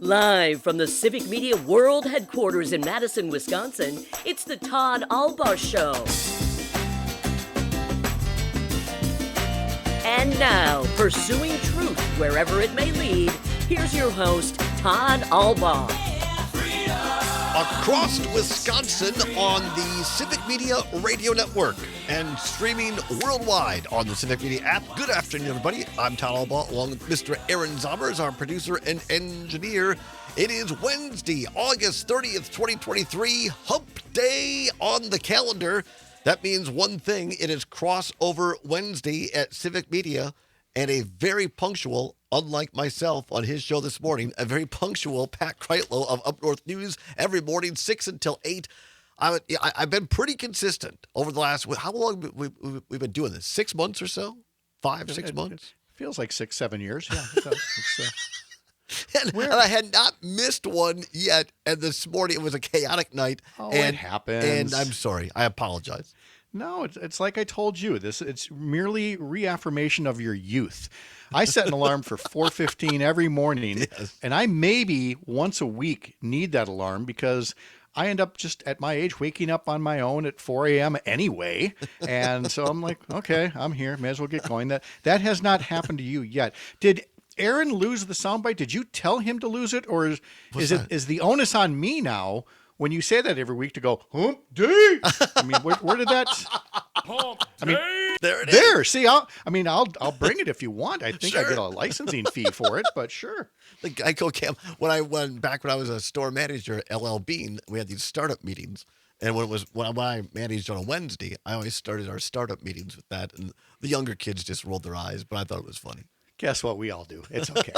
Live from the Civic Media World Headquarters in Madison, Wisconsin, it's the Todd Albaugh Show. And now, pursuing truth wherever it may lead, here's your host, Todd Albaugh. Across Wisconsin on the Civic Media Radio Network and streaming worldwide on the Civic Media app. Good afternoon, everybody. I'm Todd Albaugh, along with Mr. Aaron Zommers, our producer and engineer. It is Wednesday, August 30th, 2023, Hump Day on the calendar. That means one thing. It is Crossover Wednesday at Civic Media, and a very punctual, unlike myself on his show this morning, a very punctual Pat Kreitlow of UpNorthNews every morning, 6 until 8. I've been pretty consistent over the last, how long we've been doing this? 6 months or so? 6 months? It feels like 6, 7 years. Yeah. And I had not missed one yet, and this morning it was a chaotic night. It happens. And I'm sorry. I apologize. No, it's like I told you. It's merely reaffirmation of your youth. I set an alarm for 4:15 every morning, yes. And I maybe once a week need that alarm because I end up just at my age waking up on my own at 4 a.m. anyway. And so I'm like, okay, I'm here. May as well get going. That has not happened to you yet. Did Aaron lose the soundbite? Did you tell him to lose it? Or is the onus on me now when you say that every week to go, hump day? I mean, where did that? There it is. See, I'll bring it if you want. I think sure. I get a licensing fee for it, but sure. The Geico Cam. When I was a store manager at LL Bean, we had these startup meetings. And when I managed on a Wednesday, I always started our startup meetings with that. And the younger kids just rolled their eyes, but I thought it was funny. Guess what? We all do. It's okay.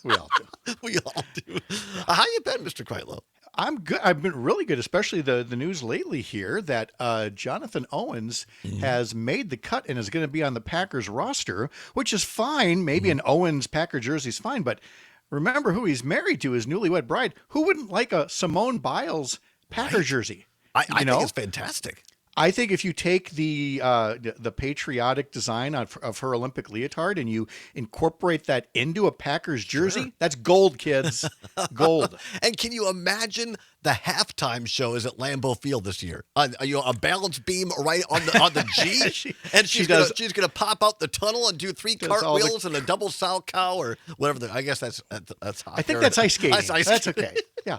We all do. We all do. How you been, Mr. Kreitlow? I'm good. I've been really good, especially the news lately here that Jonathan Owens has made the cut and is going to be on the Packers roster, which is fine. Maybe an Owens Packer jersey is fine, but remember who he's married to, his newlywed bride. Who wouldn't like a Simone Biles Packer jersey? I think it's fantastic. I think if you take the patriotic design of her Olympic leotard and you incorporate that into a Packers jersey, sure. That's gold, kids. Gold. And can you imagine the halftime show is at Lambeau Field this year? A balance beam right on the G, and she's gonna pop out the tunnel and do 3 cartwheels and a double sow cow or whatever. I guess that's hot. I think that's ice skating. That's okay. Yeah.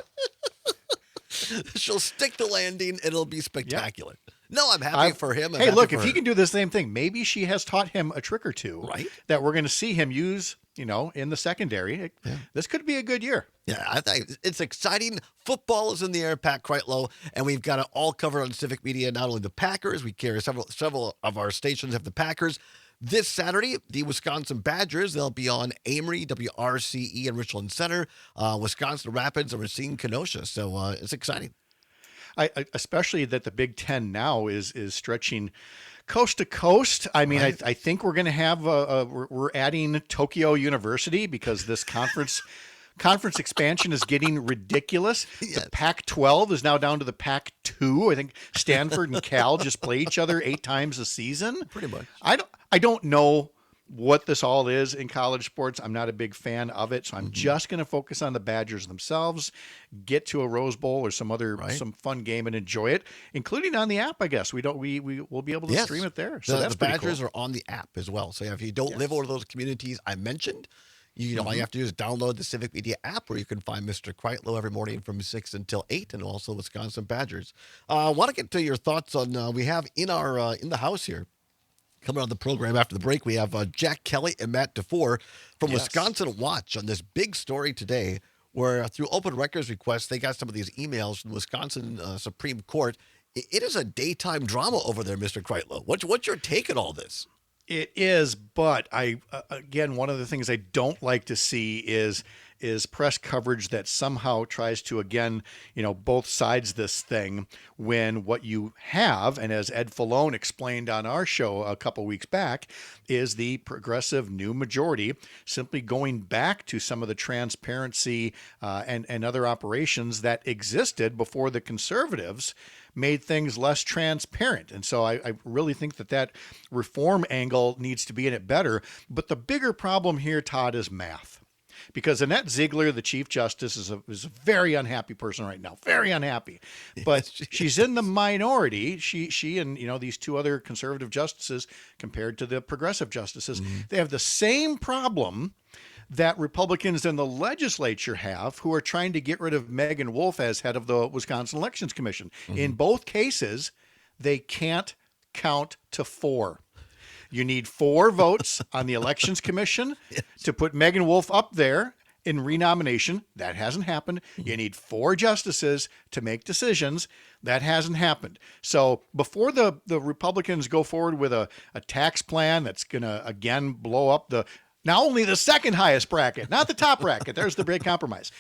She'll stick the landing and it'll be spectacular. Yep. No, I'm happy for him. Hey, look, if he can do the same thing, maybe she has taught him a trick or two, right? That we're going to see him use, in the secondary. This could be a good year. Yeah, I think it's exciting. Football is in the air, Pat Kreitlow, and we've got it all covered on Civic Media. Not only the Packers, we carry several of our stations have the Packers. This Saturday, the Wisconsin Badgers, they'll be on Amory, WRCE, and Richland Center. Wisconsin Rapids and Racine, Kenosha. So it's exciting. I especially that the Big Ten now is stretching coast to coast. I mean, right. I think we're going to have we're adding Tokyo University because this conference expansion is getting ridiculous. Yes. The Pac-12 is now down to the Pac-2. I think Stanford and Cal just play each other 8 times a season. Pretty much. I don't know what this all is in college sports. I'm not a big fan of it, so I'm just going to focus on the Badgers themselves, get to a Rose Bowl or some fun game and enjoy it, including on the app, I guess. We will be able to stream it there. So that's the Badgers are on the app as well. So if you don't live over those communities I mentioned, all you have to do is download the Civic Media app where you can find Mr. Kreitlow every morning from 6 until 8 and also Wisconsin Badgers. I want to get to your thoughts on we have in the house here. Coming on the program after the break, we have Jack Kelly and Matt DeFour from Wisconsin Watch on this big story today where through open records requests, they got some of these emails from the Wisconsin Supreme Court. It is a daytime drama over there, Mr. Kreitlow. What's your take on all this? It is, but again, one of the things I don't like to see is press coverage that somehow tries to, again, both sides this thing when what you have, and as Ed Falone explained on our show a couple weeks back, is the progressive new majority simply going back to some of the transparency and other operations that existed before the conservatives made things less transparent. And so I really think that reform angle needs to be in it better. But the bigger problem here, Todd, is math. because Annette Ziegler, the Chief Justice, is a very unhappy person right now. Very unhappy. But she's in the minority. She and, these two other conservative justices compared to the progressive justices, they have the same problem that Republicans in the legislature have, who are trying to get rid of Megan Wolf as head of the Wisconsin Elections Commission. In both cases, they can't count to 4. You need 4 votes on the Elections Commission to put Megan Wolf up there in renomination. That hasn't happened. You need 4 justices to make decisions. That hasn't happened. So before the Republicans go forward with a tax plan that's going to, again, blow up not only the second highest bracket, not the top bracket, there's the big compromise.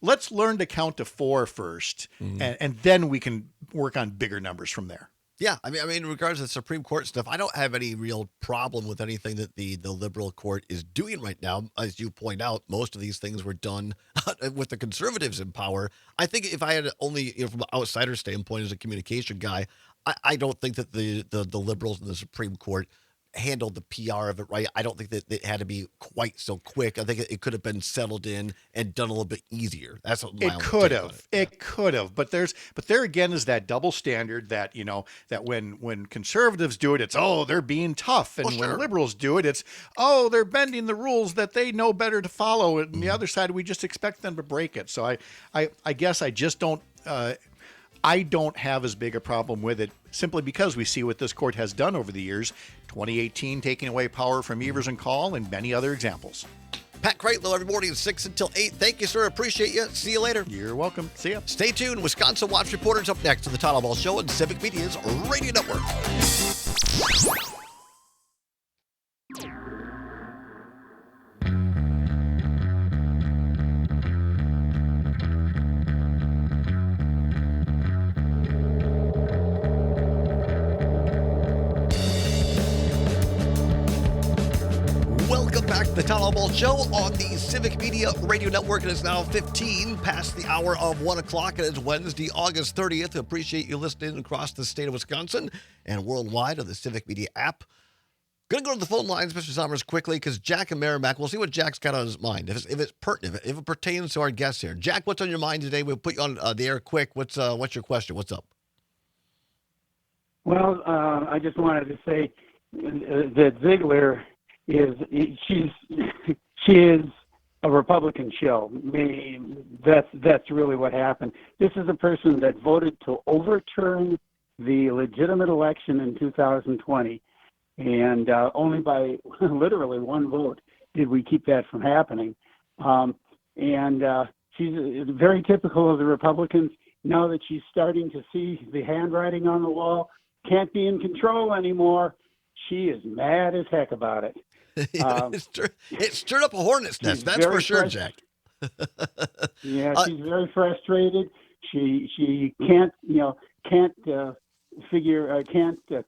Let's learn to count to 4 first, and then we can work on bigger numbers from there. Yeah, I mean, in regards to the Supreme Court stuff, I don't have any real problem with anything that the liberal court is doing right now. As you point out, most of these things were done with the conservatives in power. I think if I had only, from an outsider standpoint as a communication guy, I don't think that the liberals in the Supreme Court handled the PR of it right. I don't think that it had to be quite so quick. I think it could have been settled in and done a little bit easier. That's what it could have. It could have. But there again is that double standard that, that when conservatives do it, it's, they're being tough. And when liberals do it, it's, they're bending the rules that they know better to follow. And the other side, we just expect them to break it. So I guess I just don't, I don't have as big a problem with it, simply because we see what this court has done over the years. 2018 taking away power from Evers and Call, and many other examples. Pat Kreitlow every morning 6 until 8. Thank you, sir. Appreciate you. See you later. You're welcome. See ya. Stay tuned. Wisconsin Watch Reporters up next to the Todd Ball Show on Civic Media's Radio Network. Back to the Todd Ball Show on the Civic Media Radio Network. It is now 15 past the hour of 1 o'clock. It is Wednesday, August 30th. Appreciate you listening across the state of Wisconsin and worldwide on the Civic Media app. Going to go to the phone lines, Mr. Sommers, quickly, because Jack and Merrimack, we'll see what Jack's got on his mind. If it's pertinent, if it pertains to our guests here. Jack, what's on your mind today? We'll put you on the air quick. What's your question? What's up? Well, I just wanted to say that Ziegler she is a Republican shill. That's really what happened. This is a person that voted to overturn the legitimate election in 2020, and only by literally 1 vote did we keep that from happening. And she's very typical of the Republicans. Now that she's starting to see the handwriting on the wall, can't be in control anymore, she is mad as heck about it. It stirred up a hornet's nest, that's for sure, Jack. Yeah, she's very frustrated. She can't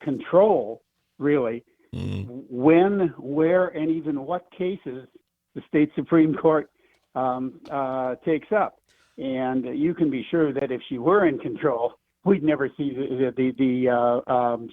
control really when, where, and even what cases the state Supreme Court takes up. And you can be sure that if she were in control, we'd never see the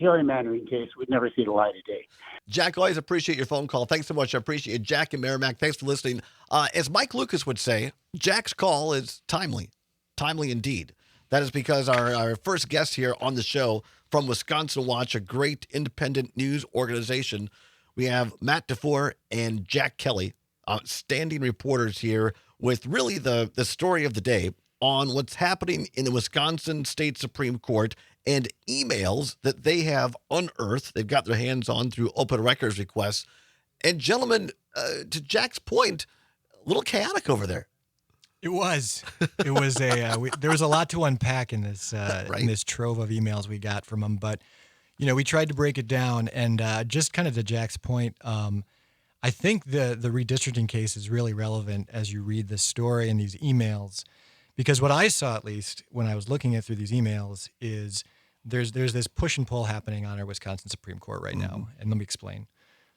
gerrymandering case. We'd never see the light of day. Jack, always appreciate your phone call. Thanks so much. I appreciate it. Jack and Merrimack, thanks for listening. As Mike Lucas would say, Jack's call is timely indeed. That is because our first guest here on the show from Wisconsin Watch, a great independent news organization, we have Matt DeFour and Jack Kelly, outstanding reporters here with really the story of the day on what's happening in the Wisconsin State Supreme Court and emails that they have unearthed. They've got their hands on through open records requests. And gentlemen, to Jack's point, a little chaotic over there. It was there was a lot to unpack in this right. in this trove of emails we got from them. But, we tried to break it down, and just kind of to Jack's point, I think the redistricting case is really relevant as you read this story and these emails. Because what I saw, at least, when I was looking through these emails, is there's this push and pull happening on our Wisconsin Supreme Court right now. And let me explain.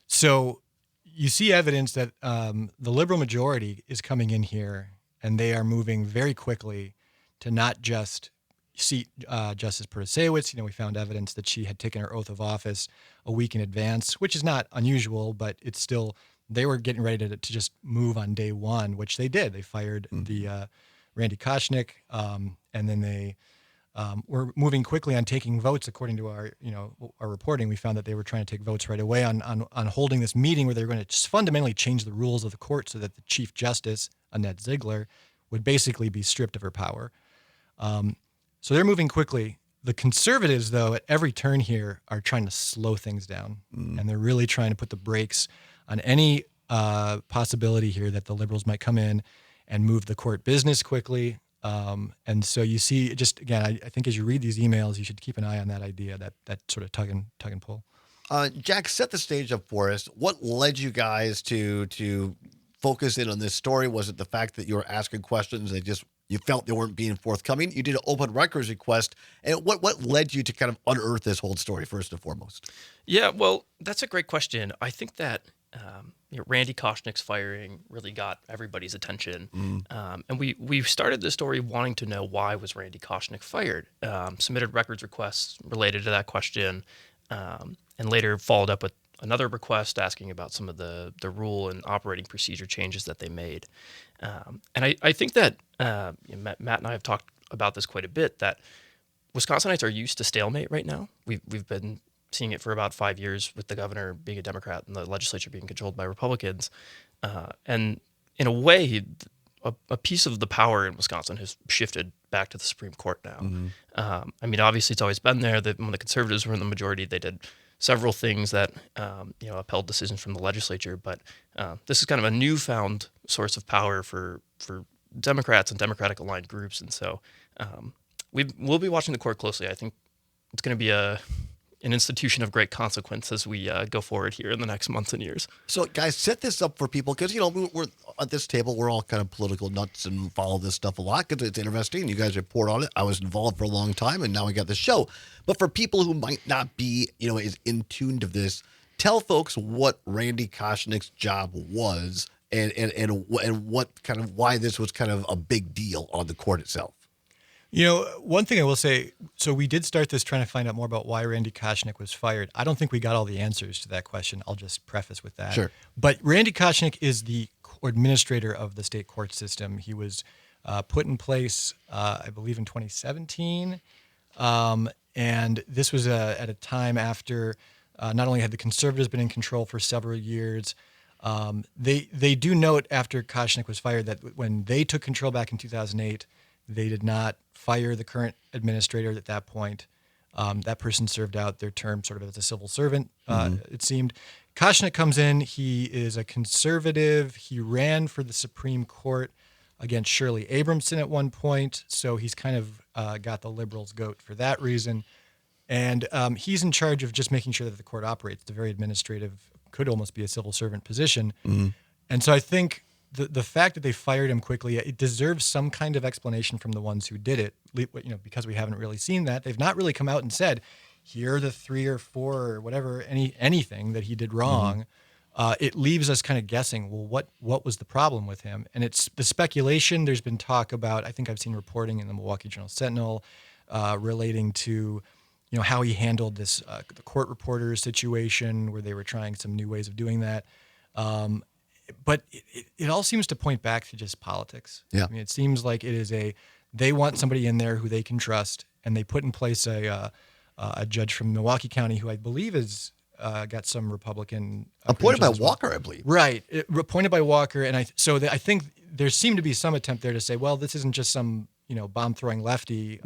So you see evidence that the liberal majority is coming in here, and they are moving very quickly to not just seat Justice Protasiewicz. We found evidence that she had taken her oath of office a week in advance, which is not unusual, but it's still they were getting ready to just move on day one, which they did. They fired the Randy Koschnick, and then they were moving quickly on taking votes. According to our reporting, we found that they were trying to take votes right away on holding this meeting where they were going to just fundamentally change the rules of the court so that the Chief Justice, Annette Ziegler, would basically be stripped of her power. So they're moving quickly. The conservatives, though, at every turn here are trying to slow things down, and they're really trying to put the brakes on any possibility here that the liberals might come in and move the court business quickly. And so you see, just again, I think as you read these emails, you should keep an eye on that idea, that sort of tug and pull. Jack, set the stage up for us. What led you guys to focus in on this story? Was it the fact that you were asking questions and you felt they weren't being forthcoming? You did an open records request, and what led you to kind of unearth this whole story first and foremost? Yeah, well, that's a great question. I think that Randy Koschnick's firing really got everybody's attention, and we started this story wanting to know why was Randy Koschnick fired. Submitted records requests related to that question, and later followed up with another request asking about some of the rule and operating procedure changes that they made. And I think that Matt and I have talked about this quite a bit, that Wisconsinites are used to stalemate right now. We've been seeing it for about 5 years with the governor being a Democrat and the legislature being controlled by Republicans. And in a way, a piece of the power in Wisconsin has shifted back to the Supreme Court now. I mean, obviously it's always been there that when the conservatives were in the majority, they did several things that upheld decisions from the legislature, but this is kind of a newfound source of power for Democrats and Democratic-aligned groups, and so we'll be watching the court closely. I think it's going to be an institution of great consequence as we go forward here in the next months and years. So, guys, set this up for people because, we're at this table, we're all kind of political nuts and follow this stuff a lot because it's interesting. You guys report on it. I was involved for a long time, and now we got the show. But for people who might not be, as in tune to this, tell folks what Randy Koschnick's job was and what kind of why this was kind of a big deal on the court itself. One thing I will say, so we did start this trying to find out more about why Randy Koschnick was fired. I don't think we got all the answers to that question. I'll just preface with that. Sure. But Randy Koschnick is the administrator of the state court system. He was put in place, I believe, in 2017. And this was at a time after not only had the conservatives been in control for several years, they do note after Koschnick was fired that when they took control back in 2008, they did not fire the current administrator at that point. That person served out their term sort of as a civil servant, it seemed. Koschnick comes in. He is a conservative. He ran for the Supreme Court against Shirley Abramson at one point, so he's kind of got the liberals' goat for that reason. And he's in charge of just making sure that the court operates. It's a very administrative, could almost be a civil servant position. And so I think the fact that they fired him quickly, it deserves some kind of explanation from the ones who did it, because we haven't really seen that. They've not really come out and said, here are the 3 or 4 or whatever, anything that he did wrong. It leaves us kind of guessing, well, what was the problem with him? And it's the speculation. There's been talk about, I think I've seen reporting in the Milwaukee Journal-Sentinel relating to how he handled this the court reporters situation where they were trying some new ways of doing that. But it all seems to point back to just politics. Yeah. I mean, it seems like it is they want somebody in there who they can trust, and they put in place a judge from Milwaukee County who I believe is got some Republican appointed by credentials as well. Walker, I believe. Right, appointed by Walker, and I think there seemed to be some attempt there to say, well, this isn't just some bomb throwing lefty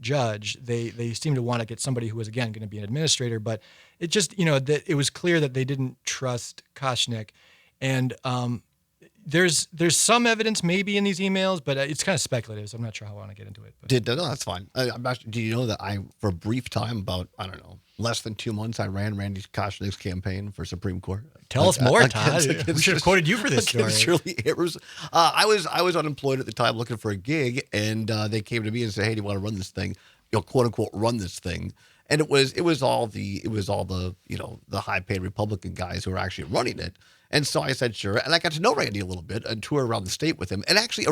judge. They seem to want to get somebody who is again going to be an administrator, but it just that it was clear that they didn't trust Koschnick. And there's some evidence maybe in these emails, but it's kind of speculative, so I'm not sure how I want to get into it. But. No, that's fine. Do you know that for a brief time, about, less than 2 months, I ran Randy Koschnick's campaign for Supreme Court? Tell us more, Todd. We should have quoted you for this story. Shirley Abrams. I was unemployed at the time looking for a gig, and they came to me and said, hey, do you want to run this thing? Quote unquote, run this thing. And it was all the the high paid Republican guys who were actually running it. And so I said, sure. And I got to know Randy a little bit and tour around the state with him. And actually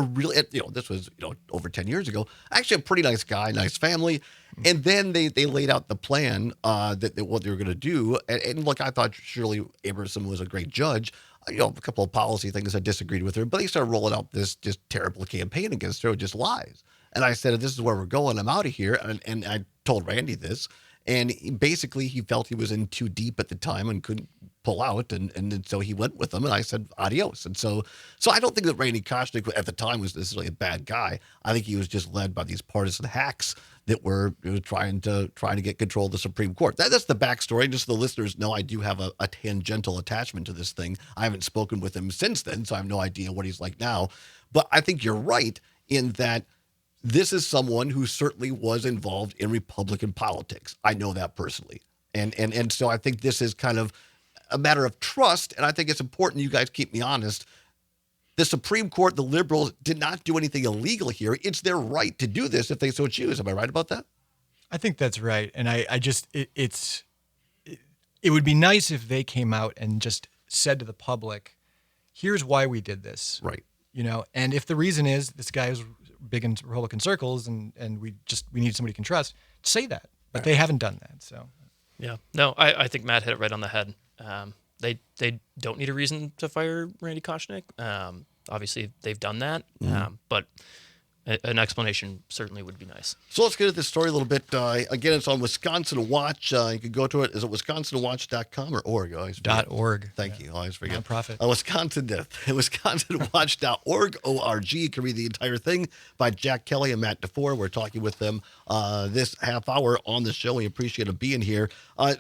this was, over 10 years ago, actually a pretty nice guy, nice family. And then they laid out the plan that what they were going to do. And look, I thought Shirley Aberson was a great judge. a couple of policy things I disagreed with her, but they started rolling out this just terrible campaign against her with just lies. And I said, this is where we're going. I'm out of here. And I told Randy this. And basically, he felt he was in too deep at the time and couldn't pull out. And so he went with them. And I said, adios. And so I don't think that Randy Koschnick at the time was necessarily a bad guy. I think he was just led by these partisan hacks that were trying to get control of the Supreme Court. That's the backstory. Just so the listeners know, I do have a tangential attachment to this thing. I haven't spoken with him since then, so I have no idea what he's like now. But I think you're right in that this is someone who certainly was involved in Republican politics. I know that personally. And so I think this is kind of a matter of trust, and I think it's important you guys keep me honest. The Supreme Court, the liberals, did not do anything illegal here. It's their right to do this if they so choose. Am I right about that? I think that's right. And it would be nice if they came out and just said to the public, here's why we did this. Right. And if the reason is this guy is big in Republican circles and we need somebody you can trust, say that. But right. They haven't done that. So, yeah. No, I think Matt hit it right on the head. They don't need a reason to fire Randy Koschnick. Obviously, they've done that, but an explanation certainly would be nice. So let's get at this story a little bit. Again, it's on Wisconsin Watch. You can go to it. Is it wisconsinwatch.com or org? .org. Thank you. I always forget. Nonprofit. Wisconsinwatch.org, O-R-G. You can read the entire thing by Jack Kelly and Matt DeFour. We're talking with them this half hour on the show. We appreciate them being here.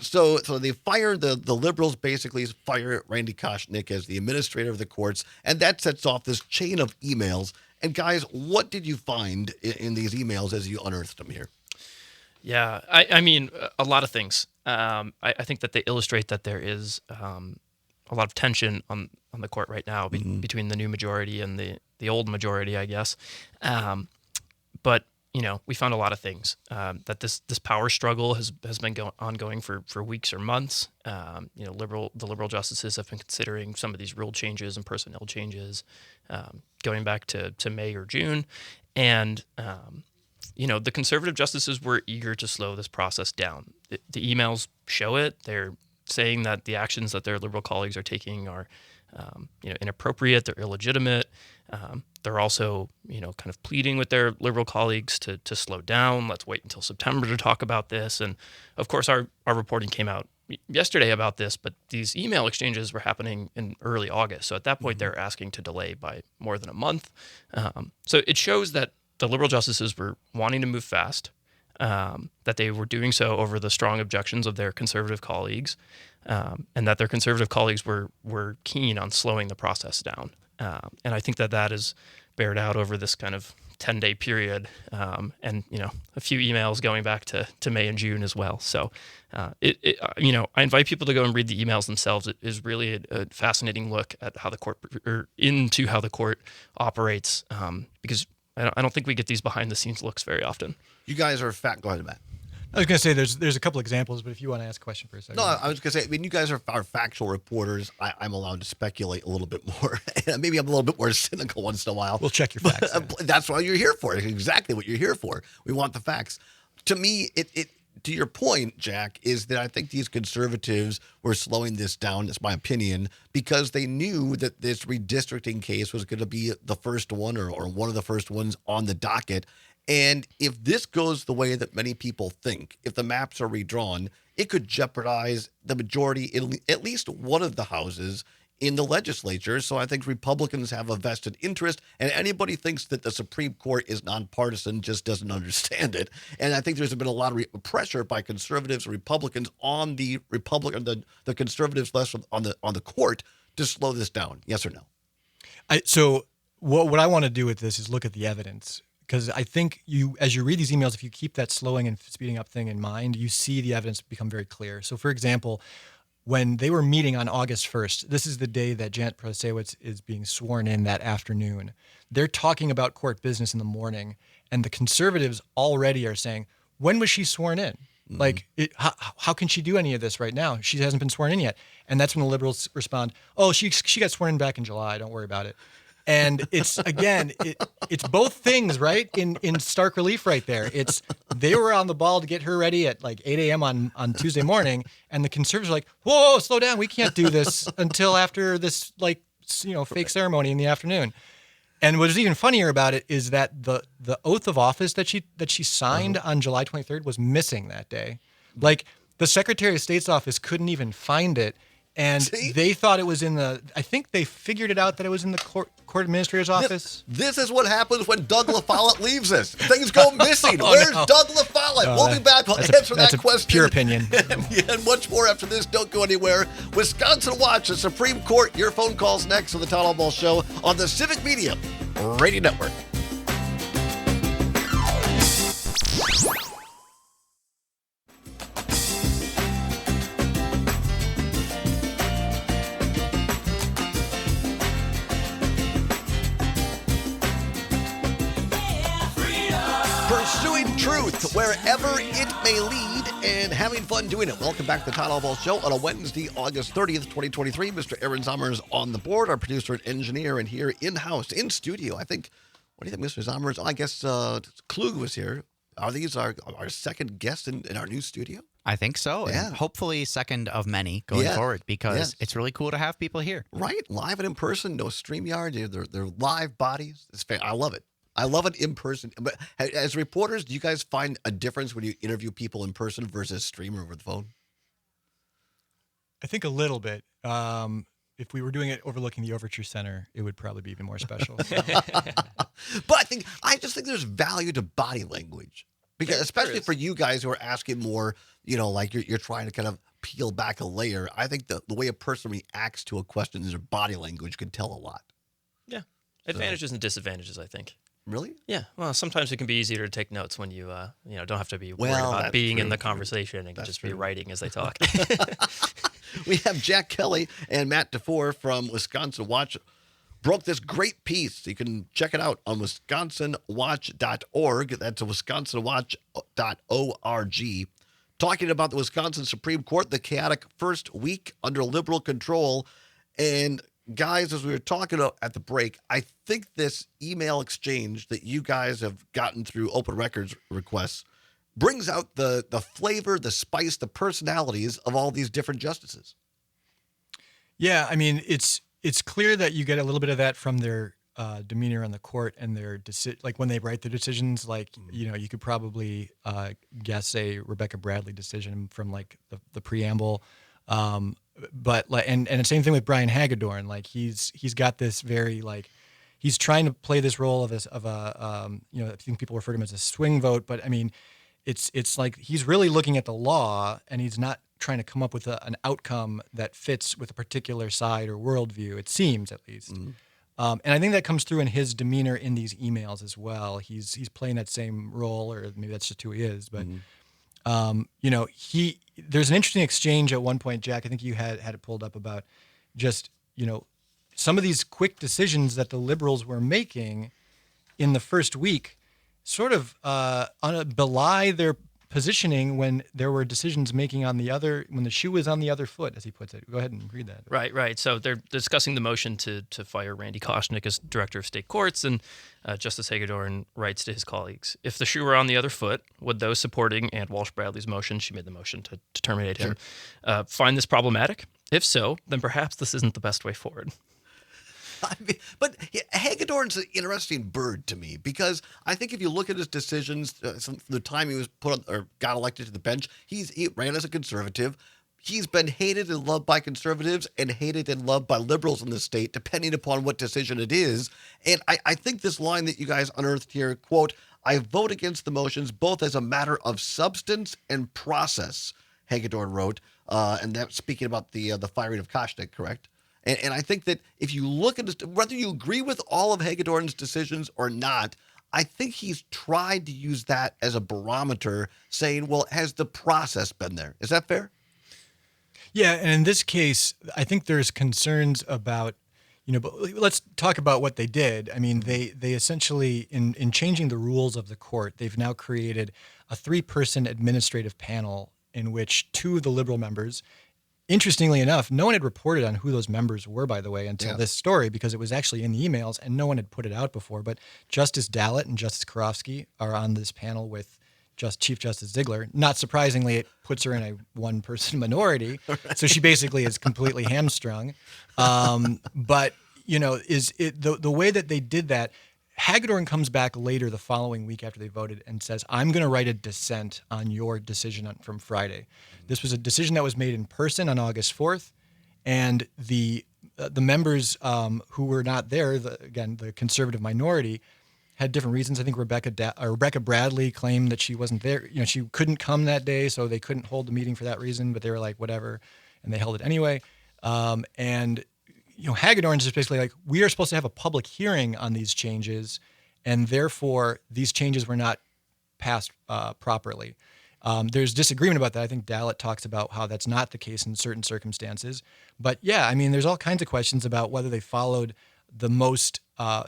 So they fired the liberals basically fire Randy Koschnick as the administrator of the courts, and that sets off this chain of emails. And guys, what did you find in these emails as you unearthed them here? Yeah, I mean, a lot of things. I think that they illustrate that there is a lot of tension on the court right now between the new majority and the old majority, I guess. But we found a lot of things. That this power struggle has been ongoing for weeks or months. The liberal justices have been considering some of these rule changes and personnel changes going back to May or June, and the conservative justices were eager to slow this process down. The emails show it. They're saying that the actions that their liberal colleagues are taking are inappropriate. They're illegitimate. They're also, kind of pleading with their liberal colleagues to slow down. Let's wait until September to talk about this. And of course, our reporting came out yesterday about this, but these email exchanges were happening in early August. So at that point, they're asking to delay by more than a month. So it shows that the liberal justices were wanting to move fast, that they were doing so over the strong objections of their conservative colleagues, and that their conservative colleagues were keen on slowing the process down. And I think that is bared out over this kind of 10-day period, and a few emails going back to May and June as well. So, I invite people to go and read the emails themselves. It is really a fascinating look at how the court into how the court operates, because I don't think we get these behind the scenes looks very often. You guys are Go ahead, Matt. I was going to say there's a couple examples, but if you want to ask a question for a second. No, I was going to say, you guys are factual reporters. I'm allowed to speculate a little bit more. Maybe I'm a little bit more cynical once in a while. We'll check your facts. That's why you're here for. It's exactly what you're here for. We want the facts. To me, to your point, Jack, is that I think these conservatives were slowing this down, that's my opinion, because they knew that this redistricting case was going to be the first one or one of the first ones on the docket. And if this goes the way that many people think, if the maps are redrawn, it could jeopardize the majority in at least one of the houses in the legislature. So I think Republicans have a vested interest, and anybody thinks that the Supreme Court is nonpartisan just doesn't understand it. And I think there's been a lot of pressure by conservatives and Republicans on the conservatives less on the court to slow this down. Yes or no? So what I want to do with this is look at the evidence. Because I think as you read these emails, if you keep that slowing and speeding up thing in mind, you see the evidence become very clear. So, for example, when they were meeting on August 1st, this is the day that Janet Protasiewicz is being sworn in that afternoon. They're talking about court business in the morning, and the conservatives already are saying, when was she sworn in? Mm-hmm. Like, how can she do any of this right now? She hasn't been sworn in yet. And that's when the liberals respond, oh, she got sworn in back in July. Don't worry about it. And it's again, it's both things, right? In stark relief, right there. It's they were on the ball to get her ready at like 8 a.m. on Tuesday morning, and the conservatives are like, "Whoa, slow down! We can't do this until after this fake ceremony in the afternoon." And what is even funnier about it is that the oath of office that she signed on July 23rd was missing that day. Like the Secretary of State's office couldn't even find it. And they thought it was I think they figured it out that it was in the court administrator's office. This is what happens when Doug LaFollette leaves us. Things go missing. Where's Doug LaFollette? We'll be back. We'll answer that question. Pure opinion. And much more after this. Don't go anywhere. Wisconsin Watch, the Supreme Court. Your phone calls next on the Todd Ball Show on the Civic Media Radio Network. Pursuing truth wherever it may lead and having fun doing it. Welcome back to the Todd Ball Show on a Wednesday, August 30th, 2023. Mr. Aaron Zommers on the board, our producer and engineer, and here in-house, in studio. I think, what do you think, Mr. Zommers? I guess Klug was here. Are these our second guest in our new studio? I think so. Yeah. And hopefully second of many going forward because it's really cool to have people here. Right. Live and in person. No StreamYard. They're live bodies. It's I love it. I love it in person. But as reporters, do you guys find a difference when you interview people in person versus stream or over the phone? I think a little bit. If we were doing it overlooking the Overture Center, it would probably be even more special. But I just think there's value to body language. Because especially for you guys who are asking more, like you're trying to kind of peel back a layer. I think the way a person reacts to a question in their body language could tell a lot. Yeah. Advantages and disadvantages, I think. Really? Yeah. Well, sometimes it can be easier to take notes when you don't have to be worried about being in the conversation and can just be writing as they talk. We have Jack Kelly and Matt DeFour from Wisconsin Watch broke this great piece. You can check it out on wisconsinwatch.org. That's wisconsinwatch.org. Talking about the Wisconsin Supreme Court, the chaotic first week under liberal control. And guys, as we were talking at the break, I think this email exchange that you guys have gotten through open records requests brings out the flavor, the spice, the personalities of all these different justices. Yeah, I mean, it's clear that you get a little bit of that from their demeanor on the court and their like when they write their decisions. Like you could probably guess a Rebecca Bradley decision from like the preamble. But like, and the same thing with Brian Hagedorn. Like he's got this very like he's trying to play this role of a I think people refer to him as a swing vote, but I mean, it's like he's really looking at the law and he's not trying to come up with an outcome that fits with a particular side or worldview. It seems, at least. Mm-hmm. And I think that comes through in his demeanor in these emails as well. He's playing that same role, or maybe that's just who he is. But there's an interesting exchange at one point, Jack. I think you had it pulled up about just some of these quick decisions that the liberals were making in the first week, sort of belie their positioning when there were decisions making on the other, when the shoe was on the other foot, as he puts it. Go ahead and read that. Right. So they're discussing the motion to fire Randy Koschnick as director of state courts, and Justice Hagedorn writes to his colleagues, if the shoe were on the other foot, would those supporting Ann Walsh Bradley's motion, she made the motion to terminate him, find this problematic? If so, then perhaps this isn't the best way forward. I mean, but Hagedorn's an interesting bird to me, because I think if you look at his decisions from the time he was put on, or got elected to the bench, he ran as a conservative. He's been hated and loved by conservatives and hated and loved by liberals in the state, depending upon what decision it is. And I think this line that you guys unearthed here, quote, I vote against the motions both as a matter of substance and process, Hagedorn wrote, and that's speaking about the firing of Koschnick, correct? And I think that if you look at this, whether you agree with all of Hagedorn's decisions or not, I think he's tried to use that as a barometer, saying, well, has the process been there? Is that fair? Yeah, and in this case, I think there's concerns about, but let's talk about what they did. I mean, they essentially, in changing the rules of the court, they've now created a 3-person administrative panel in which 2 of the liberal members, interestingly enough, no one had reported on who those members were, by the way, until this story, because it was actually in the emails and no one had put it out before. But Justice Dallett and Justice Karofsky are on this panel with Chief Justice Ziegler. Not surprisingly, it puts her in a one-person minority, so she basically is completely hamstrung. But the way that they did that? Hagedorn comes back later the following week after they voted and says, "I'm going to write a dissent on your decision from Friday." This was a decision that was made in person on August 4th, and the members who were not there, the conservative minority, had different reasons. I think Rebecca Bradley claimed that she wasn't there. She couldn't come that day, so they couldn't hold the meeting for that reason. But they were like, whatever, and they held it anyway. Hagedorn's just basically like, we are supposed to have a public hearing on these changes, and therefore these changes were not passed properly. There's disagreement about that. I think Dallett talks about how that's not the case in certain circumstances. But yeah, I mean, there's all kinds of questions about whether they followed the most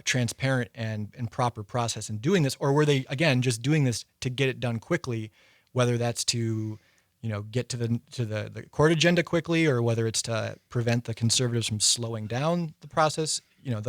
transparent and proper process in doing this, or were they, again, just doing this to get it done quickly, whether that's to get to the court agenda quickly, or whether it's to prevent the conservatives from slowing down the process. I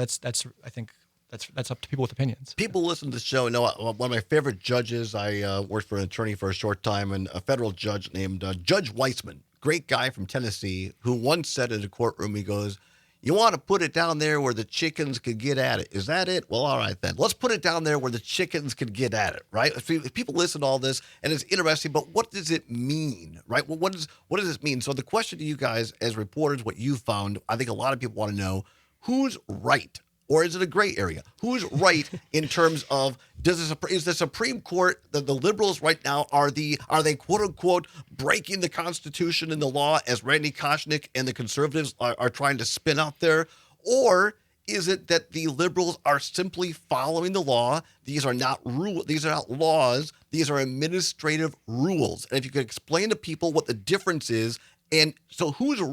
think that's up to people with opinions. People listen to the show know one of my favorite judges. I worked for an attorney for a short time, and a federal judge named Judge Weissman, great guy from Tennessee, who once said in a courtroom, he goes, "You want to put it down there where the chickens could get at it. Is that it? Well, all right then. Let's put it down there where the chickens could get at it," right? If people listen to all this, and it's interesting, but what does it mean, right? Well, what does this mean? So the question to you guys as reporters, what you found, I think a lot of people want to know, who's right? Or is it a gray area? Who's right in terms of is the Supreme Court, the liberals right now, are they quote unquote breaking the Constitution and the law as Randy Koschnick and the conservatives are trying to spin out there? Or is it that the liberals are simply following the law? These are not these are not laws. These are administrative rules. And if you could explain to people what the difference is, and so who's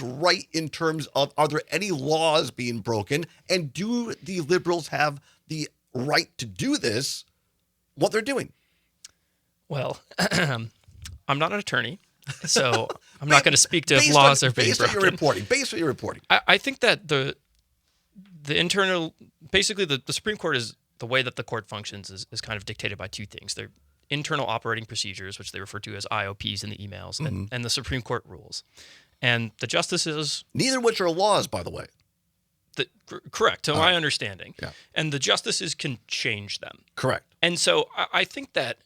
right in terms of, are there any laws being broken, and do the liberals have the right to do this, what they're doing? Well, I'm not an attorney, so I'm not going to speak to if laws are being broken. Based on your reporting. I think that the internal, basically the Supreme Court is, the way that the court functions is kind of dictated by two things. Their internal operating procedures, which they refer to as IOPs in the emails, and the Supreme Court rules. And the justices... Neither of which are laws, by the way. Correct, to my understanding. Yeah. And the justices can change them. Correct. And so I think that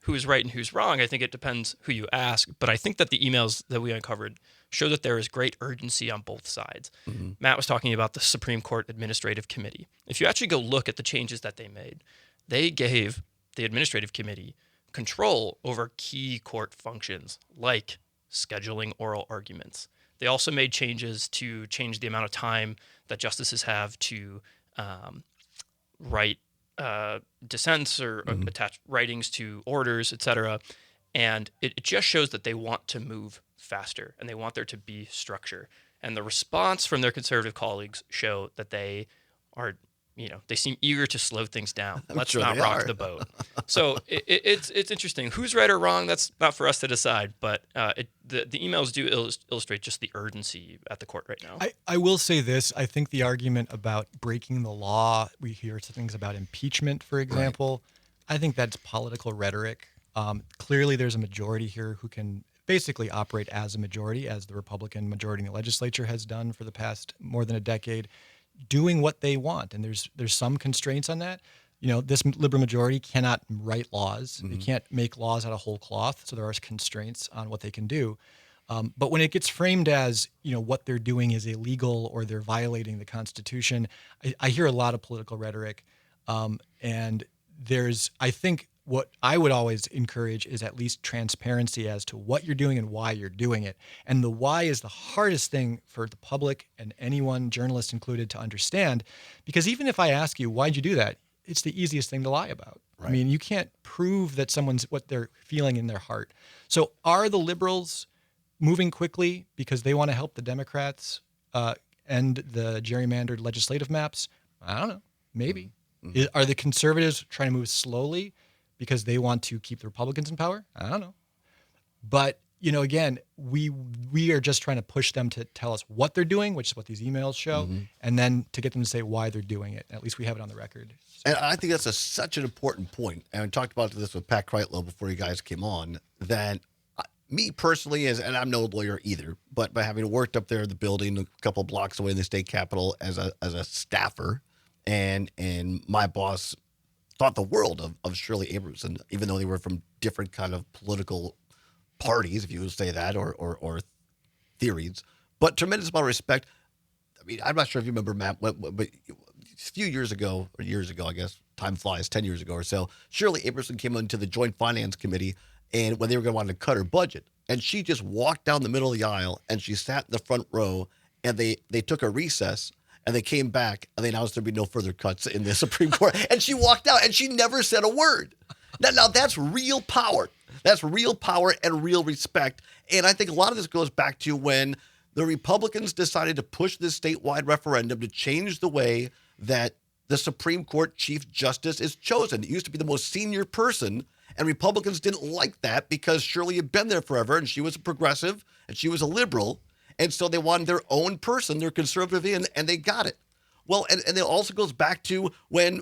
who's right and who's wrong, I think it depends who you ask. But I think that the emails that we uncovered show that there is great urgency on both sides. Mm-hmm. Matt was talking about the Supreme Court Administrative Committee. If you actually go look at the changes that they made, they gave the Administrative Committee control over key court functions like scheduling oral arguments. They also made changes to change the amount of time that justices have to write dissents or attach writings to orders, etc. And it just shows that they want to move faster and they want there to be structure. And the response from their conservative colleagues show that they are, they seem eager to slow things down. Let's not rock the boat. So it's interesting. Who's right or wrong? That's not for us to decide. But the emails do illustrate just the urgency at the court right now. I will say this. I think the argument about breaking the law, we hear things about impeachment, for example. Right. I think that's political rhetoric. Clearly, there's a majority here who can basically operate as a majority, as the Republican majority in the legislature has done for the past more than a decade, doing what they want. And there's some constraints on that. This liberal majority cannot write laws. Mm-hmm. They can't make laws out of whole cloth. So there are constraints on what they can do. But when it gets framed as, what they're doing is illegal or they're violating the Constitution, I hear a lot of political rhetoric. And I think what I would always encourage is at least transparency as to what you're doing and why you're doing it. And the why is the hardest thing for the public and anyone, journalists included, to understand. Because even if I ask you, why'd you do that? It's the easiest thing to lie about. Right. I mean, you can't prove that what they're feeling in their heart. So are the liberals moving quickly because they want to help the Democrats end the gerrymandered legislative maps? I don't know. Maybe. Mm-hmm. Are the conservatives trying to move slowly because they want to keep the Republicans in power? I don't know. But, again, we are just trying to push them to tell us what they're doing, which is what these emails show, and then to get them to say why they're doing it. At least we have it on the record. So. And I think that's such an important point. And I talked about this with Pat Kreitlow before you guys came on, that me personally, and I'm no lawyer either, but by having worked up there in the building a couple blocks away in the state capitol as a staffer, and my boss thought the world of Shirley Abrams, even though they were from different kind of political parties, if you would say that, or theories, but tremendous amount of respect. I mean, I'm not sure if you remember, Matt, but a few years ago, I guess, time flies, 10 years ago or so, Shirley Abrams came into the Joint Finance Committee, and when they were going to want to cut her budget, and she just walked down the middle of the aisle, and she sat in the front row, and they took a recess, and they came back, and they announced there'd be no further cuts in the Supreme Court, and she walked out, and she never said a word. Now that's real power. That's real power and real respect. And I think a lot of this goes back to when the Republicans decided to push this statewide referendum to change the way that the Supreme Court Chief Justice is chosen. It used to be the most senior person, and Republicans didn't like that because Shirley had been there forever, and she was a progressive, and she was a liberal, and so they wanted their own person, their conservative in, and they got it. Well, and it also goes back to when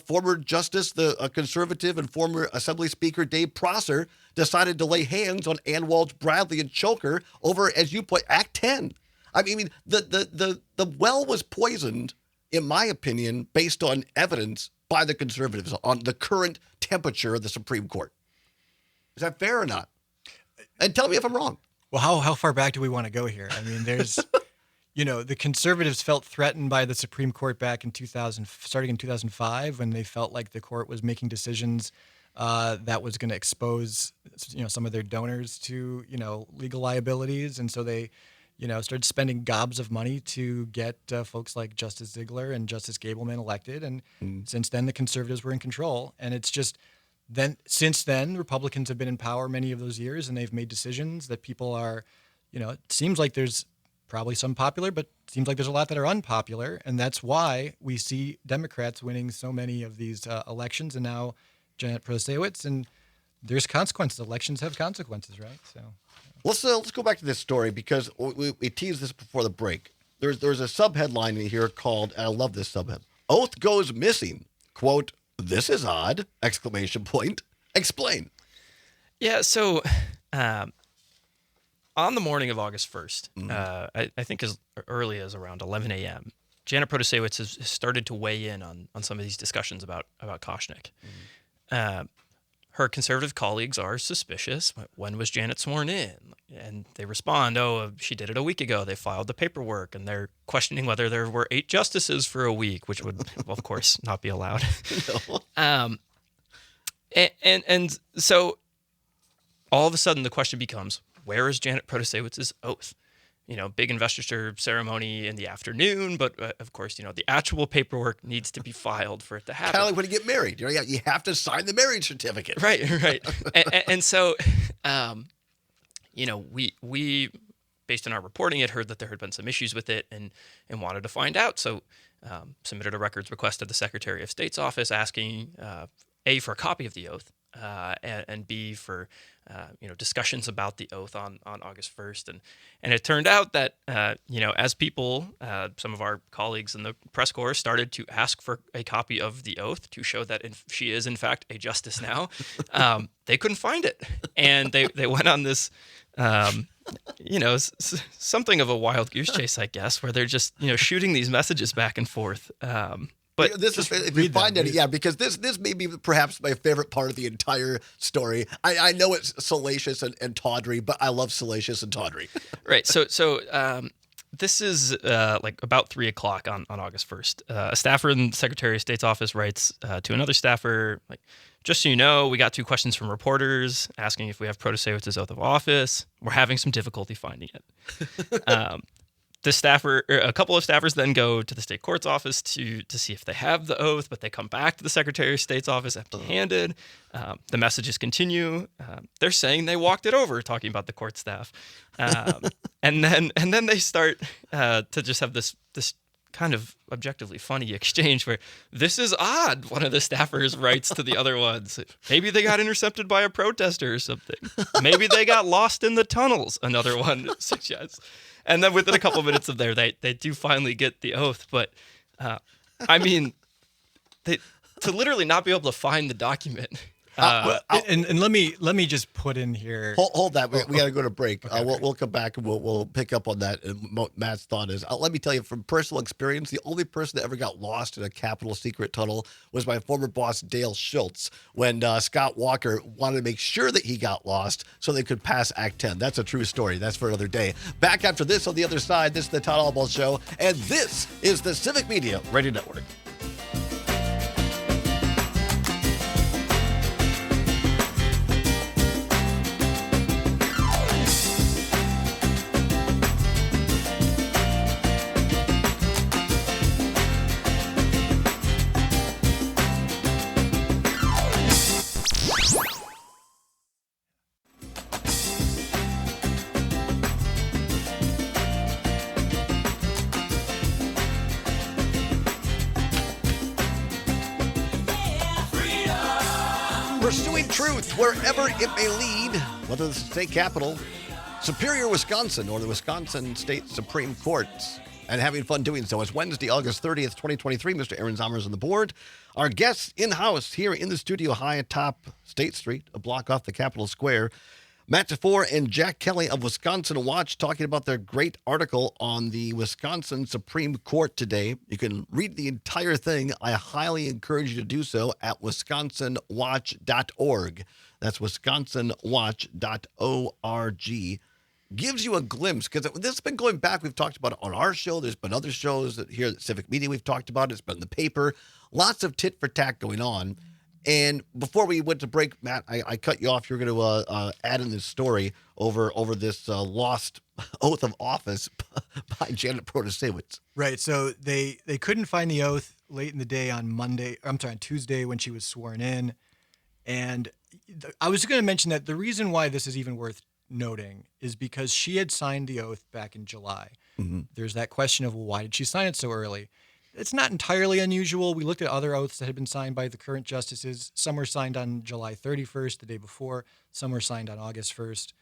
former Justice, the conservative and former Assembly Speaker Dave Prosser decided to lay hands on Ann Walsh Bradley and choke her over, as you put, Act 10. I mean, the well was poisoned, in my opinion, based on evidence by the conservatives on the current temperature of the Supreme Court. Is that fair or not? And tell me if I'm wrong. Well, how far back do we want to go here? I mean, there's... the conservatives felt threatened by the Supreme Court back in starting in 2005, when they felt like the court was making decisions that was going to expose, some of their donors to, legal liabilities. And so they, started spending gobs of money to get folks like Justice Ziegler and Justice Gableman elected. And since then, the conservatives were in control. And it's just since then, Republicans have been in power many of those years, and they've made decisions that people are, it seems like there's probably some popular, but it seems like there's a lot that are unpopular. And that's why we see Democrats winning so many of these elections, and now Janet Protasiewicz. And there's consequences. Elections have consequences, right? So let's go back to this story, because we teased this before the break. There's a subheadline in here called, and I love this subhead, "Oath Goes Missing." Quote, "This is odd!" Exclamation point. Explain. Yeah, so on the morning of August 1st, I think as early as around 11 a.m., Janet Protasiewicz has started to weigh in on some of these discussions about Koshnick. Her conservative colleagues are suspicious. When was Janet sworn in? And they respond, she did it a week ago. They filed the paperwork, and they're questioning whether there were 8 justices for a week, which would, well, of course, not be allowed. No. And so all of a sudden the question becomes, where is Janet Protasiewicz's oath? Big investiture ceremony in the afternoon, but of course, the actual paperwork needs to be filed for it to happen. Kind of like when you get married. You have to sign the marriage certificate. Right. and so, we, based on our reporting, had heard that there had been some issues with it and wanted to find out. So submitted a records request to the Secretary of State's office asking, A, for a copy of the oath, and B, for discussions about the oath on August 1st. And it turned out that, as people, some of our colleagues in the press corps started to ask for a copy of the oath to show that she is, in fact, a justice now, they couldn't find it. And they went on this, something of a wild goose chase, I guess, where they're just, shooting these messages back and forth. But this is, if you find any, because this may be perhaps my favorite part of the entire story. I know it's salacious and tawdry, but I love salacious and tawdry. Right. So this is like about 3:00 on August 1st. A staffer in the Secretary of State's office writes to another staffer, like, "Just so you know, we got 2 questions from reporters asking if we have Protasiewicz's oath of office. We're having some difficulty finding it." A couple of staffers then go to the state court's office to see if they have the oath, but they come back to the Secretary of State's office empty-handed. The messages continue. They're saying they walked it over, talking about the court staff, and then they start to just have this kind of objectively funny exchange where "this is odd," one of the staffers writes to the other ones. "Maybe they got intercepted by a protester or something. Maybe they got lost in the tunnels," another one suggests. And then within a couple minutes of there, they do finally get the oath. But I mean, to literally not be able to find the document. And let me just put in here. Hold that. We got to go to break. Okay. We'll come back and we'll pick up on that. And what Matt's thought is, let me tell you from personal experience, the only person that ever got lost in a Capitol secret tunnel was my former boss, Dale Schultz, when Scott Walker wanted to make sure that he got lost so they could pass Act 10. That's a true story. That's for another day. Back after this on the other side, this is the Todd Albaugh Show, and this is the Civic Media Radio Network. Pursuing truth wherever it may lead, whether it's the state capitol, Superior, Wisconsin, or the Wisconsin State Supreme Court, and having fun doing so. It's Wednesday, August 30th, 2023. Mr. Aaron Zommers on the board. Our guests in-house here in the studio high atop State Street, a block off the Capitol Square. Matt DeFour and Jack Kelly of Wisconsin Watch talking about their great article on the Wisconsin Supreme Court today. You can read the entire thing. I highly encourage you to do so at wisconsinwatch.org. That's wisconsinwatch.org. Gives you a glimpse, because this has been going back. We've talked about it on our show. There's been other shows that here at Civic Media we've talked about. It's been in the paper. Lots of tit for tat going on. And before we went to break, Matt, I cut you off. You're going to add in this story over this lost oath of office by Janet Protasiewicz. Right. So they couldn't find the oath late in the day on Tuesday when she was sworn in. And I was going to mention that the reason why this is even worth noting is because she had signed the oath back in July. Mm-hmm. There's that question of, well, why did she sign it so early? It's not entirely unusual. We looked at other oaths that had been signed by the current justices. Some were signed on July 31st, the day before. Some were signed on August 1st.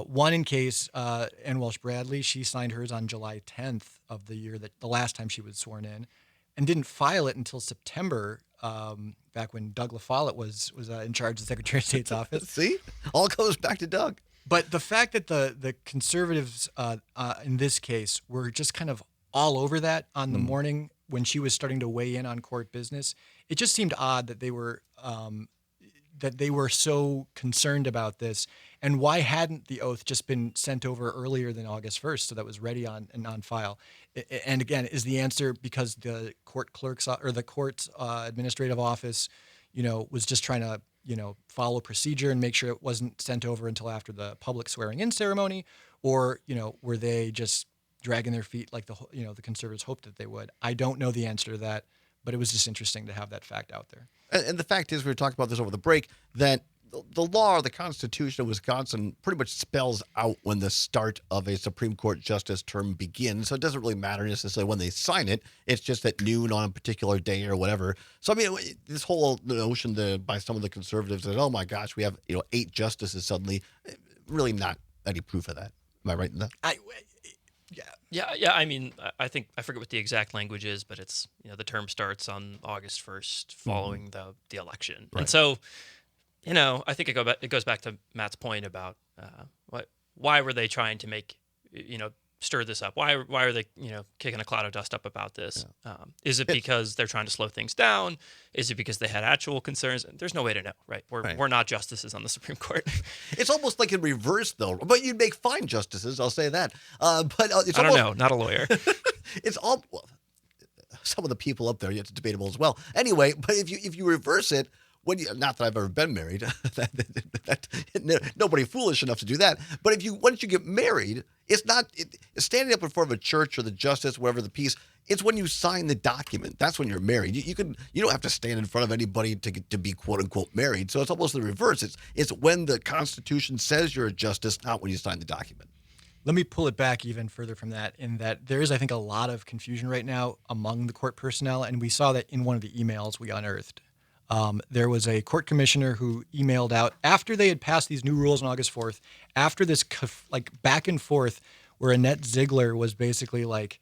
One in case, Ann Walsh Bradley, she signed hers on July 10th of the year, that the last time she was sworn in, and didn't file it until September, back when Doug LaFollette was in charge of the Secretary of State's office. See? All goes back to Doug. But the fact that the conservatives in this case were just kind of all over that on the morning when she was starting to weigh in on court business, it just seemed odd that they were so concerned about this. And why hadn't the oath just been sent over earlier than August 1st so that was ready on file? And again, is the answer because the court clerk's or the court's administrative office, was just trying to follow procedure and make sure it wasn't sent over until after the public swearing-in ceremony, or were they just dragging their feet like the conservatives hoped that they would? I don't know the answer to that, but it was just interesting to have that fact out there. And the fact is, we were talking about this over the break, that the law or the Constitution of Wisconsin pretty much spells out when the start of a Supreme Court justice term begins. So it doesn't really matter necessarily when they sign it. It's just at noon on a particular day or whatever. So, I mean, this whole notion by some of the conservatives that, oh my gosh, we have 8 justices suddenly, really not any proof of that. Am I right in that? Yeah. I mean, I think I forget what the exact language is, but it's the term starts on August 1st following the election, right. And so I think it goes back to Matt's point about why were they trying to make stir this up? Why are they kicking a cloud of dust up about this? Yeah. Is it because they're trying to slow things down? Is it because they had actual concerns? There's no way to know, right? We're not justices on the Supreme Court. It's almost like in reverse, though. But you'd make fine justices, I'll say that. But it's I don't know, not a lawyer. It's all some of the people up there. It's debatable as well. Anyway, but if you reverse it. Not that I've ever been married, nobody foolish enough to do that. But once you get married, it's not standing up in front of a church or the justice, wherever the peace. It's when you sign the document. That's when you're married. You don't have to stand in front of anybody to be quote unquote married. So it's almost the reverse. It's when the Constitution says you're a justice, not when you sign the document. Let me pull it back even further from that, in that there is, I think, a lot of confusion right now among the court personnel, and we saw that in one of the emails we unearthed. There was a court commissioner who emailed out after they had passed these new rules on August 4th, after this back and forth where Annette Ziegler was basically like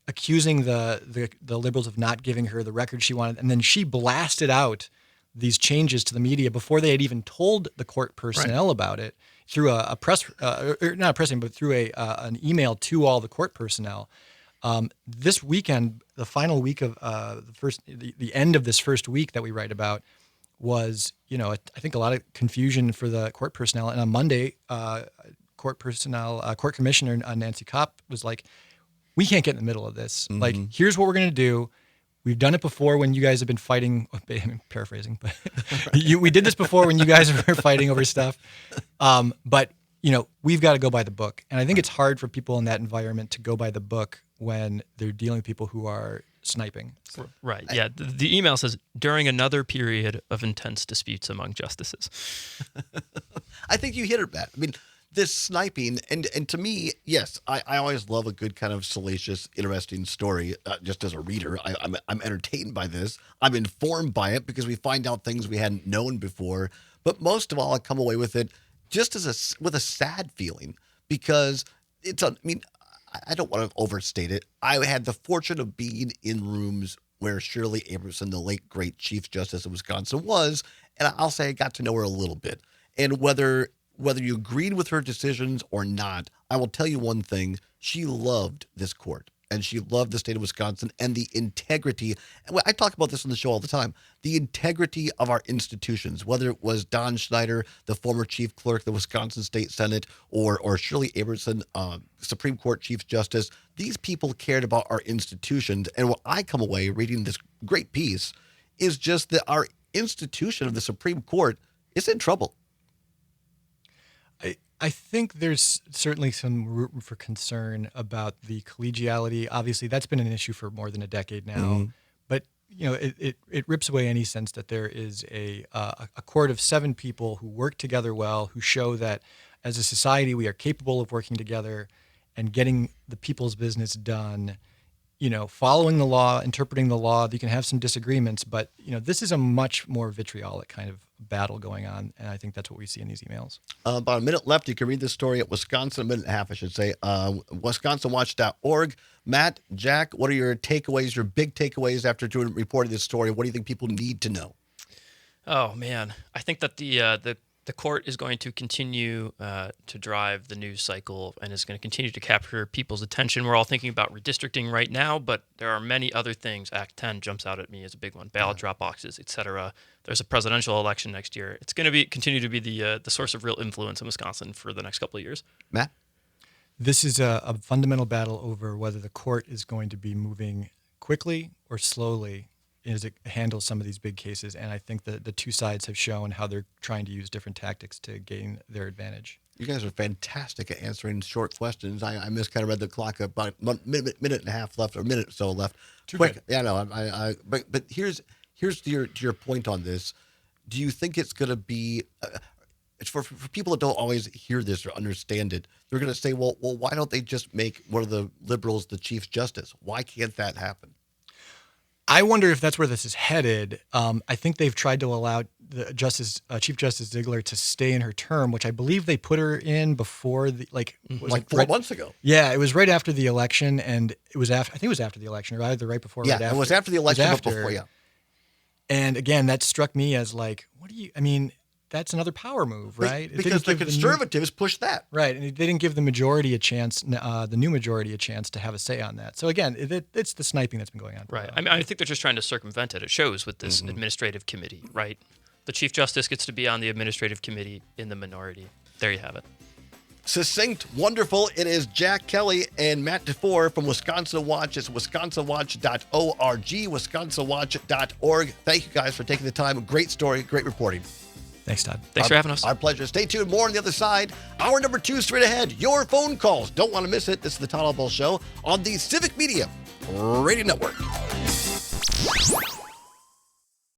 accusing the liberals of not giving her the record she wanted, and then she blasted out these changes to the media before they had even told the court personnel about it through a press, not a press, but through an email to all the court personnel. This weekend, the final week of the end of this first week that we write about was, I think a lot of confusion for the court personnel. And on Monday, court commissioner Nancy Kopp was like, we can't get in the middle of this. Mm-hmm. Like, here's what we're going to do. We've done it before when you guys have been fighting. I'm paraphrasing, but we did this before when you guys were fighting over stuff. But we've got to go by the book, and I think it's hard for people in that environment to go by the book when they're dealing with people who are sniping. So. Right. Yeah. The email says during another period of intense disputes among justices. I think you hit it, Matt. I mean, this sniping, and to me, yes, I always love a good kind of salacious, interesting story. Just as a reader, I'm entertained by this. I'm informed by it because we find out things we hadn't known before. But most of all, I come away with it just with a sad feeling, because I don't want to overstate it. I had the fortune of being in rooms where Shirley Abrahamson, the late great Chief Justice of Wisconsin, was, and I'll say I got to know her a little bit. And whether you agreed with her decisions or not, I will tell you one thing: she loved this court, and she loved the state of Wisconsin and the integrity. And I talk about this on the show all the time: the integrity of our institutions, whether it was Don Schneider, the former chief clerk of the Wisconsin State Senate, or Shirley Abrahamson, Supreme Court Chief Justice. These people cared about our institutions. And what I come away reading this great piece is just that our institution of the Supreme Court is in trouble. I think there's certainly some room for concern about the collegiality. Obviously, that's been an issue for more than a decade now. Mm-hmm. But it rips away any sense that there is a court of 7 people who work together well, who show that as a society we are capable of working together and getting the people's business done. Following the law, interpreting the law. You can have some disagreements, but this is a much more vitriolic kind of battle going on, and I think that's what we see in these emails. About a minute left. You can read this story at Wisconsin, a minute and a half, I should say. WisconsinWatch.org. Matt, Jack, what are your takeaways, your big takeaways after reporting this story? What do you think people need to know? Oh man, I think that the court is going to continue to drive the news cycle and is going to continue to capture people's attention. We're all thinking about redistricting right now, but there are many other things. Act 10 jumps out at me as a big one. Ballot drop boxes, etc. There's a presidential election next year. It's going to continue to be the source of real influence in Wisconsin for the next couple of years. Matt? This is a fundamental battle over whether the court is going to be moving quickly or slowly as it handles some of these big cases. And I think that the two sides have shown how they're trying to use different tactics to gain their advantage. You guys are fantastic at answering short questions. I kind of read the clock, about a minute and a half left, or a minute or so left. Too quick. good. Yeah, no. But here's to your point on this. Do you think it's going to be it's for people that don't always hear this or understand it? They're going to say, well, why don't they just make one of the liberals the Chief Justice? Why can't that happen? I wonder if that's where this is headed. I think they've tried to allow the Chief Justice Ziegler to stay in her term, which I believe they put her in before like 4 months ago. Yeah, it was right after the election, and it was after. I think it was after the election, or either right before. Yeah, right after. It was after the election, but before. Yeah. And again, that struck me as like, that's another power move, right? Because the conservatives pushed that. Right, and they didn't give the majority a chance, the new majority a chance to have a say on that. So again, it's the sniping that's been going on. Right. I think they're just trying to circumvent it. It shows with this administrative committee, right? The Chief Justice gets to be on the administrative committee in the minority. There you have it. Succinct, wonderful. It is Jack Kelly and Matt DeFour from Wisconsin Watch. It's wisconsinwatch.org, wisconsinwatch.org. Thank you guys for taking the time. Great story, great reporting. Thanks, Todd. Thanks for having us. Our pleasure. Stay tuned. More on the other side. Hour number 2 straight ahead. Your phone calls. Don't want to miss it. This is the Todd Albaugh Show on the Civic Media Radio Network.